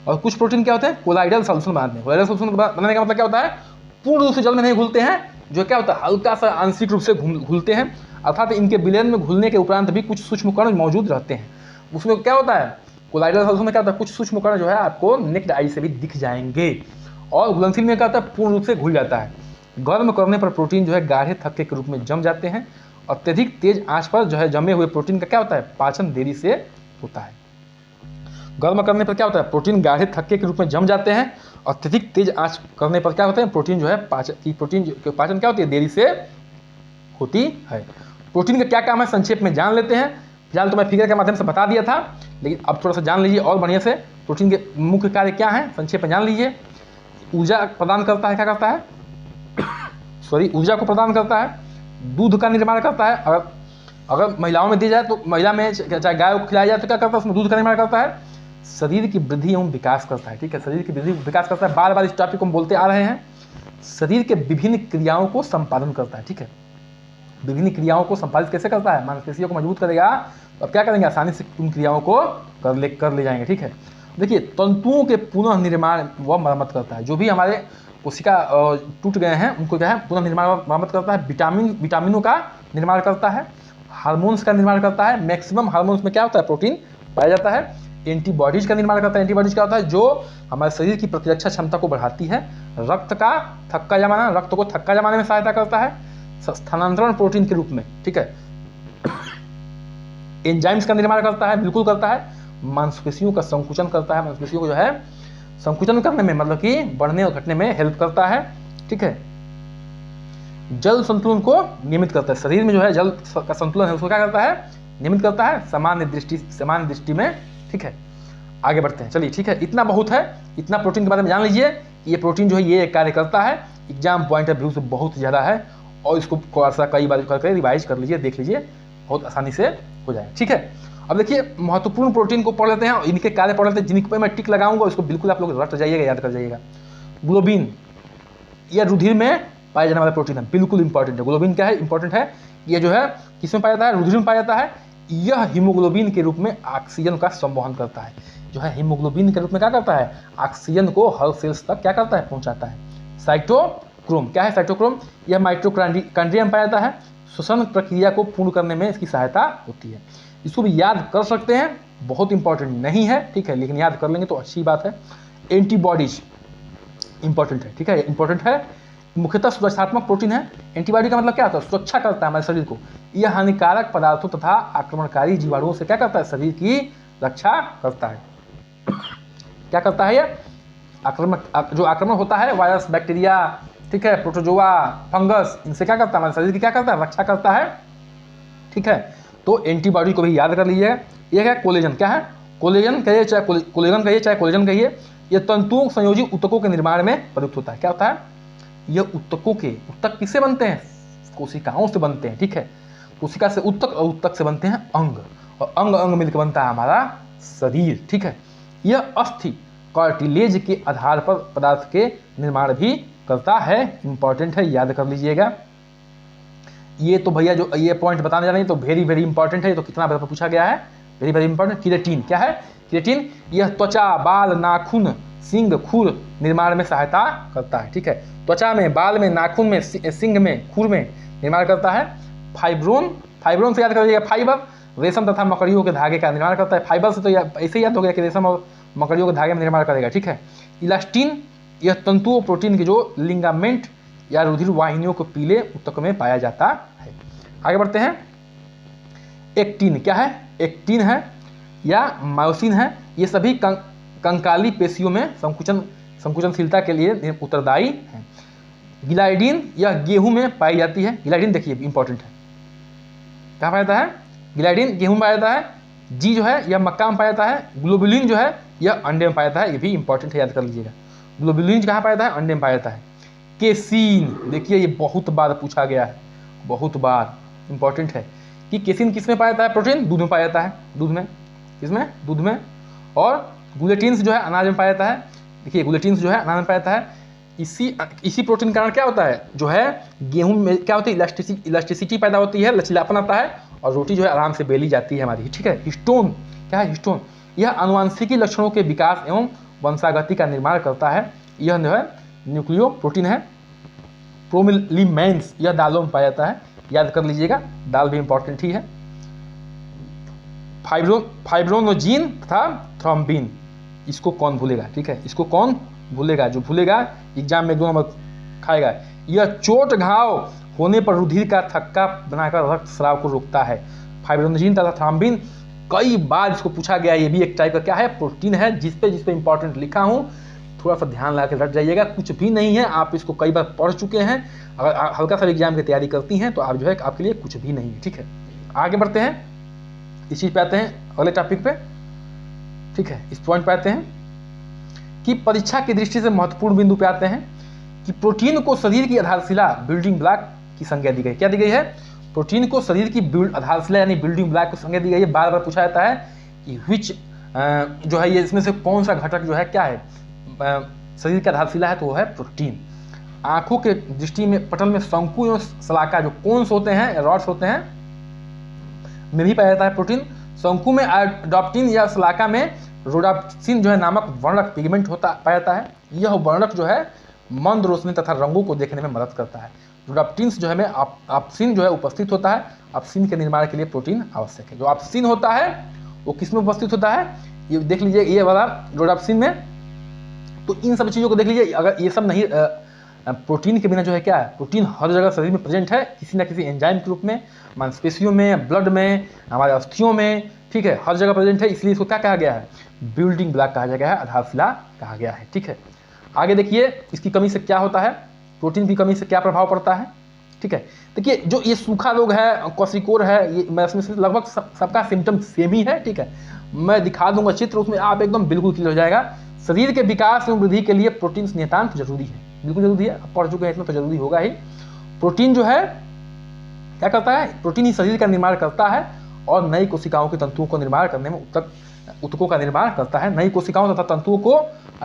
और कुछ प्रोटीन क्या होते हैं? कोलाइडल सॉल्यूशन बनाते हैं। कोलाइडल सॉल्यूशन बनाने का मतलब क्या होता है? पूर्ण रूप से जल में नहीं घुलते हैं, जो क्या होता है हल्का सा आंशिक रूप से घुलते हैं, अर्थात इनके विलयन में घुलने के उपरांत भी कुछ सूक्ष्म कण मौजूद रहते हैं। उसमें क्या होता है? कोलाइडल सॉल्यूशन में क्या होता है? कुछ सूक्ष्म कण जो है आपको नेक्ड आई से भी दिख जाएंगे। और घुलनशील में क्या होता है? पूर्ण रूप से घुल जाता है। गर्म करने पर प्रोटीन जो है गाढ़े थक्के के रूप में जम जाते हैं। अत्यधिक तेज आंच पर जो है जमे हुए प्रोटीन का क्या होता है? पाचन देरी से होता है। गर्म करने पर क्या होता है? प्रोटीन गाढ़े थक्के के रूप में जम जाते हैं। अत्यधिक तेज आंच करने पर क्या होता है? प्रोटीन जो है पाचन क्या होती है? देरी से होती है। प्रोटीन का क्या काम है संक्षेप में जान लेते हैं। फिलहाल तो मैं फिगर के माध्यम से बता दिया था, लेकिन अब थोड़ा सा जान लीजिए और बढ़िया से। प्रोटीन के मुख्य कार्य क्या है संक्षेप में जान लीजिए। ऊर्जा प्रदान करता है। क्या करता है? ऊर्जा को प्रदान करता है। दूध का निर्माण करता है। अगर महिलाओं में दी जाए तो महिला में चाहे गाय को खिलाया जाए तो क्या करता है? उसमें दूध का निर्माण करता है। शरीर की वृद्धि एवं विकास करता है, ठीक है। शरीर की वृद्धि विकास करता है। बार बार इस टॉपिक को हम बोलते आ रहे हैं। शरीर के विभिन्न क्रियाओं को संपादन करता है, ठीक है। विभिन्न क्रियाओं को संपादित कैसे करता है? मांसपेशियों को मजबूत करेगा तो अब क्या करेंगे? आसानी से उन क्रियाओं को कर ले जाएंगे, ठीक है। देखिए, तंतुओं के पुनः निर्माण व मरम्मत करता है। जो भी हमारे कोशिका टूट गए हैं उनको क्या है? पुनः निर्माण मरम्मत करता है। विटामिनों का निर्माण करता है। हार्मोन्स का निर्माण करता है। मैक्सिमम हार्मोन्स में क्या होता है? प्रोटीन पाया जाता है। एंटीबॉडीज का निर्माण करता है। एंटीबॉडीज क्या होता है? जो हमारे शरीर की प्रतिरक्षा क्षमता को बढ़ाती है। रक्त को थक्का जमाने में सहायता करता है, स्थानांतरण प्रोटीन के रूप में, ठीक है। एंजाइम्स का निर्माण करता है, बिल्कुल करता है। मांसपेशियों का संकुचन करता है। मांसपेशियों को जो है संकुचन करने में मतलब कि बढ़ने और घटने में हेल्प करता है, ठीक है। जल संतुलन को नियमित करता है। शरीर में जो है जल का संतुलन है उसको क्या करता है? नियमित करता है सामान्य दृष्टि में, ठीक है। आगे बढ़ते हैं। चलिए ठीक है, इतना बहुत है। इतना प्रोटीन के बारे में जान लीजिए कि ये प्रोटीन जो है ये कार्य करता है। एग्जाम पॉइंट ऑफ व्यू से बहुत ज़्यादा है और इसको कई बार करके रिवाइज कर लीजिए, देख लीजिए, बहुत आसानी से हो जाए, ठीक है। अब देखिए महत्वपूर्ण प्रोटीन को पढ़ लेते हैं और इनके कार्य पढ़ लेते हैं, जिनके पे मैं टिक लगाऊंगा उसको बिल्कुल आप लोग रट जाइएगा, याद कर जाइएगा। ग्लोबिन, यह रुधिर में पाया जाने वाला प्रोटीन है, बिल्कुल इंपॉर्टेंट है। ग्लोबिन क्या है? इंपॉर्टेंट है। ये जो है किसमें पाया जाता है? रुधिर में पाया जाता है। यह हीमोग्लोबिन के रूप में ऑक्सीजन का संवहन करता है। जो है हीमोग्लोबिन के रूप में क्या करता है? ऑक्सीजन को हर सेल्स तक क्या करता है? पहुंचाता है। साइटोक्रोम, क्या है साइटोक्रोम? यह माइटोकॉन्ड्रिया में पाया जाता है। श्वसन प्रक्रिया को पूर्ण करने में इसकी सहायता होती है। इसको भी याद कर सकते हैं, बहुत इंपॉर्टेंट नहीं है, ठीक है, लेकिन याद कर लेंगे तो अच्छी बात है। एंटीबॉडीज इंपॉर्टेंट है, ठीक है, इंपॉर्टेंट है। मुख्यतः सुरक्षात्मक प्रोटीन है। एंटीबॉडी का मतलब क्या होता है? सुरक्षा करता है हमारे शरीर को। यह हानिकारक पदार्थों तथा आक्रमणकारी जीवाणुओं से क्या करता है? शरीर की रक्षा करता है। क्या करता है? यह जो आक्रमण होता है, वायरस, बैक्टीरिया, ठीक है, प्रोटोजोआ, फंगस, इनसे क्या करता है? हमारे शरीर की क्या करता है? रक्षा करता है, ठीक है। तो एंटीबॉडी को भी याद कर लीजिएगा। ये क्या कोलेजन, क्या है कोलेजन कहिए चाहे कोलेजन कहिए चाहे कोलेजन कहिए, यह तंतुओं संयोजी ऊतकों के निर्माण में प्रयुक्त होता है। क्या होता है, यह ऊतकों के, ऊतक किससे बनते हैं, कोशिकाओं से बनते हैं, ठीक है, कोशिका से ऊतक और ऊतक से बनते हैं अंग, और अंग अंग मिलकर बनता है हमारा शरीर, ठीक है। यह अस्थि कार्टिलेज के आधार पर पदार्थ के निर्माण भी करता है, इंपॉर्टेंट है, याद कर लीजिएगा। ये तो भैया जो ये पॉइंट बताने जा रहे हैं तो वेरी वेरी इंपॉर्टेंट है, तो कितना बार पूछा गया है, वेरी वेरी इंपॉर्टेंट। केराटिन क्या है, केराटिन यह त्वचा, बाल, नाखून, सिंग, खुर निर्माण में सहायता करता है, ठीक है, त्वचा में, बाल में, नाखून में, सिंग में, खुर में निर्माण करता है। फाइब्रोन, फाइब्रोन से याद कर लीजिएगा, फाइबर रेशम तथा मकड़ियों के धागे का निर्माण करता है। फाइबर से तो ऐसे ही याद हो गया कि रेशम और मकड़ियों के धागे में निर्माण करेगा, ठीक है। इलास्टिन यह तंतुओं प्रोटीन के जो लिंगामेंट या रुधिर वाहिनियों को पीले ऊतक में पाया जाता है। आगे बढ़ते हैं। एक्टिन क्या है, एक्टिन है या मायोसिन है, ये सभी कंकाली पेशियों में संकुचनशीलता के लिए उत्तरदायी है। गिलाइडिन यह गेहूं में पाई जाती है, गिलाइडिन देखिए इंपॉर्टेंट है, कहाँ पाया जाता है, गिलाइडिन गेहूं में पाया जाता है। जी जो है यह मक्का में पाया जाता है। ग्लोबुलिन जो है यह अंडे में पाया जाता है, ये भी इंपॉर्टेंट है, याद कर लीजिएगा। ग्लोबुलिन कहाँ पाया जाता है, अंडे में पाया जाता है। केसिन देखिए ये बहुत बार पूछा गया है, बहुत बार इंपॉर्टेंट है कि केसिन किस में पाया जाता है, प्रोटीन दूध में पाया जाता है, दूध में, किसमें, दूध में। और ग्लूटेन्स जो है अनाज में पाया जाता है, देखिए ग्लूटेन्स जो है अनाज में पाया जाता है। इसी प्रोटीन के कारण क्या होता है, जो है गेहूं में क्या होती है, इलास्टिसिटी पैदा होती है, लचीलापन आता है, और रोटी जो है आराम से बेली जाती है हमारी, ठीक है। हिस्टोन क्या है, हिस्टोन यह आनुवांशिकी लक्षणों के विकास एवं वंशागति का निर्माण करता है, यह जो है न्यूक्लियो प्रोटीन है। प्रोमिलिमेंस यह दालों में पाया जाता है, याद कर लीजिएगा, दाल भी इंपॉर्टेंट ही है। फाइब्रोनोजिन तथा थ्रोम्बिन, इसको कौन भूलेगा, ठीक है, इसको कौन भूलेगा, जो भूलेगा एग्जाम में 2 नंबर खाएगा। यह चोट घाव होने पर रुधिर का थक्का बनाकर रक्त स्राव को रोकता है। फाइब्रोनोजिन तथा थ्रोम्बिन कई बार इसको पूछा गया, ये भी एक टाइप का क्या है, प्रोटीन है, जिस पे इंपॉर्टेंट लिखा हूँ, थोड़ा सा ध्यान लगा के रट जाइएगा, कुछ भी नहीं है, आप इसको कई बार पढ़ चुके हैं, अगर हल्का सा एग्जाम की तैयारी करती हैं तो आप जो है आपके लिए कुछ भी नहीं है, ठीक है। आगे बढ़ते हैं, इस चीज़ पे आते हैं अगले टॉपिक पे, ठीक है, इस पॉइंट पे आते हैं कि परीक्षा की दृष्टि से महत्वपूर्ण बिंदु पे आते हैं कि प्रोटीन को शरीर की आधारशिला, बिल्डिंग ब्लॉक की संज्ञा दी गई। क्या दी गई है, प्रोटीन को शरीर की आधारशिला यानी बिल्डिंग ब्लॉक की संज्ञा दी गई है। बार बार पूछा जाता है कि विच जो है ये इसमें से कौन सा घटक जो है क्या है, शरीर की आधारशिला है, तो वो है प्रोटीन। आंखों के दृष्टि में पटल में शंकु एवं शलाका जो कोन्स होते हैं, रॉड्स होते हैं, में भी पाया जाता है प्रोटीन। शंकु में एडोप्टिन या शलाका में रोडाप्सिन जो है नामक वर्णक पिगमेंट पाया जाता है। यह वर्णक जो है मंद रोशनी तथा रंगों को देखने में मदद करता है। रोडाप्टिन्स जो है में ऑप्सिन जो है उपस्थित होता है। ऑप्सिन के निर्माण के लिए प्रोटीन आवश्यक है। जो ऑप्सिन होता है वो किस में उपस्थित होता है, ये देख लीजिए, ये वाला रोडाप्सिन में। तो इन सब चीज़ों को देख लीजिए, अगर ये सब नहीं, प्रोटीन के बिना जो है क्या है, प्रोटीन हर जगह शरीर में प्रेजेंट है, किसी न किसी एंजाइम के रूप में, मांसपेशियों में, ब्लड में, हमारे अस्थियों में, ठीक है, हर जगह प्रेजेंट है, इसलिए इसको क्या कहा गया है, बिल्डिंग ब्लॉक कहा गया है, आधारशिला कहा गया है, ठीक है। आगे देखिए इसकी कमी से क्या होता है, प्रोटीन की कमी से क्या प्रभाव पड़ता है, ठीक है। देखिए जो ये सूखा रोग है, क्वासिकोर है, ये मैं इसमें से लगभग सबका सिम्टम सेम ही है, ठीक है। मैं दिखा दूंगा चित्र, उसमें आप एकदम बिल्कुल क्लियर हो जाएगा। शरीर के विकास एवं वृद्धि के लिए प्रोटीन नितांत जरूरी है, बिल्कुल जरूरी है, आप पढ़ चुके हैं इतना तो जरूरी होगा ही। प्रोटीन जो है क्या करता है, प्रोटीन ही शरीर का निर्माण करता है और नई कोशिकाओं के तंतुओं को निर्माण करने में ऊतकों का निर्माण करता है, नई कोशिकाओं तथा तंतुओं को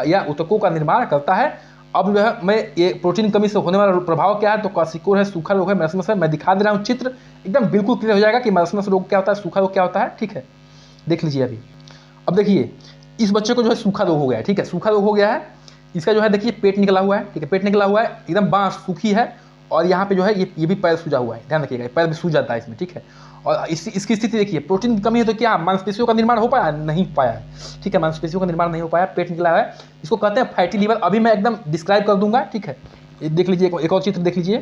या ऊतकों का निर्माण करता है। अब जो है मैं ये प्रोटीन कमी से होने वाला प्रभाव क्या है, तो क्वासिकोर है, सूखा रोग है, मरसमस है। मैं दिखा दे रहा हूँ चित्र, एकदम बिल्कुल क्लियर हो जाएगा कि मरसमस रोग क्या होता है, सूखा रोग क्या होता है, ठीक है। देख लीजिए अभी। अब देखिए इस बच्चे को जो है सूखा रोग हो गया है, ठीक है, सूखा रोग हो गया है। इसका जो है देखिए पेट निकला हुआ है, ठीक है, पेट निकला हुआ है, एकदम बांस सूखी है, और यहाँ पे जो है ये भी पैर सूजा हुआ है, ध्यान रखिएगा, पैर भी सूज जाता है इसमें, ठीक है। और इसकी स्थिति देखिए, प्रोटीन की कमी है तो क्या मांसपेशियों का निर्माण हो पाया, नहीं पाया है, ठीक है, मांसपेशियों का निर्माण नहीं हो पाया, पेट निकला है, इसको कहते हैं फैटी लीवर। अभी मैं एकदम डिस्क्राइब कर दूंगा, ठीक है। ये देख लीजिए, एक और चित्र देख लीजिए।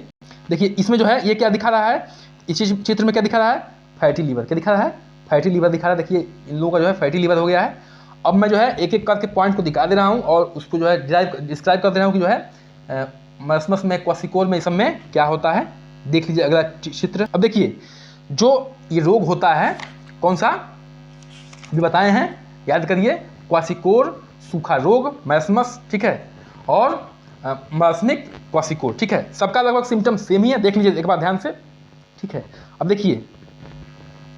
देखिए इसमें जो है ये क्या दिखा रहा है, इस चित्र में क्या दिखा रहा है, फैटी लीवर। क्या दिखा रहा है, फैटी लीवर दिखा रहा है। देखिए इन लोगों का जो है फैटी लीवर हो गया है। अब मैं जो है एक एक करके पॉइंट को दिखा दे रहा हूँ और उसको जो है डिस्क्राइब कर दे रहा हूँ कि जो है मरसमस में, क्वासिकोर में, इस सब में क्या होता है। देख लीजिए अगला चित्र। अब देखिए जो ये रोग होता है कौन सा भी बताए हैं, याद करिए, क्वासिकोर, सूखा रोग, मैस्मस, ठीक है, और मार्सनिक क्वासिकोर, ठीक है। सबका लगभग सिम्टम सेम ही है, देख लीजिए एक बार ध्यान से, ठीक है। अब देखिए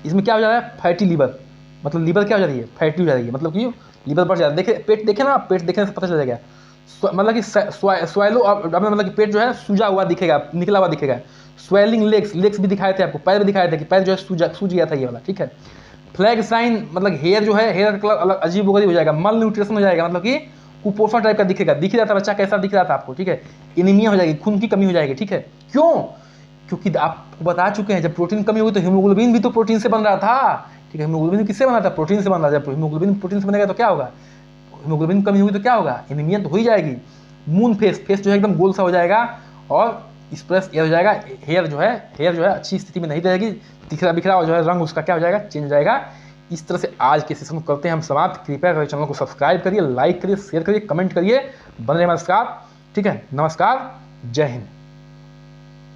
इसमें क्या हो जा रहा है, फैटी लीवर, मतलब लीवर क्या हो जा रही है, फैटी हो जा रही है, मतलब कि लीवर बढ़ जा रहा है। देखिए पेट देखे ना, पेट देखने से पता चल जाएगा, मतलब कि स्वाइलो, मतलब कि पेट जो है सूजा हुआ दिखेगा, निकला हुआ दिखेगा। स्वेलिंग लेग्स भी दिखाए थे आपको, पैर भी दिखाए थे कि पैर जो है सूज गया था ये वाला, ठीक है। फ्लैग साइन, मतलब हेयर जो है, हेयर का कलर अलग अजीब वगैरह हो जाएगा, मल न्यूट्रिशन हो जाएगा, मतलब कि कुपोषण टाइप का दिखेगा, दिख रहा था बच्चा कैसा दिख रहा था आपको, ठीक है। एनीमिया हो जाएगी, खून की कमी हो जाएगी, ठीक है। क्यों? क्योंकि आपको बता चुके हैं जब प्रोटीन कमी होगी तो हीमोग्लोबिन भी तो प्रोटीन से बन रहा था, ठीक है। हीमोग्लोबिन किससे बना था, प्रोटीन से बन रहा था। जब हीमोग्लोबिन प्रोटीन से बनेगा तो क्या होगा, हीमोग्लोबिन कमी होगी तो क्या होगा, एनीमिया तो हो ही जाएगी। मून फेस जो है एकदम गोल सा हो जाएगा, और स्प्रेस एयर हो जाएगा। हेयर जो है अच्छी स्थिति में नहीं रहेगी, दिखरा बिखरा जो है रंग उसका क्या हो जाएगा, चेंज हो जाएगा। इस तरह से आज के सेशन को करते हैं हम समाप्त। कृपया करके चैनल को सब्सक्राइब करिए, लाइक करिए, शेयर करिए, कमेंट करिए, बने रहिए हमारे साथ, ठीक है। नमस्कार, जय हिंद।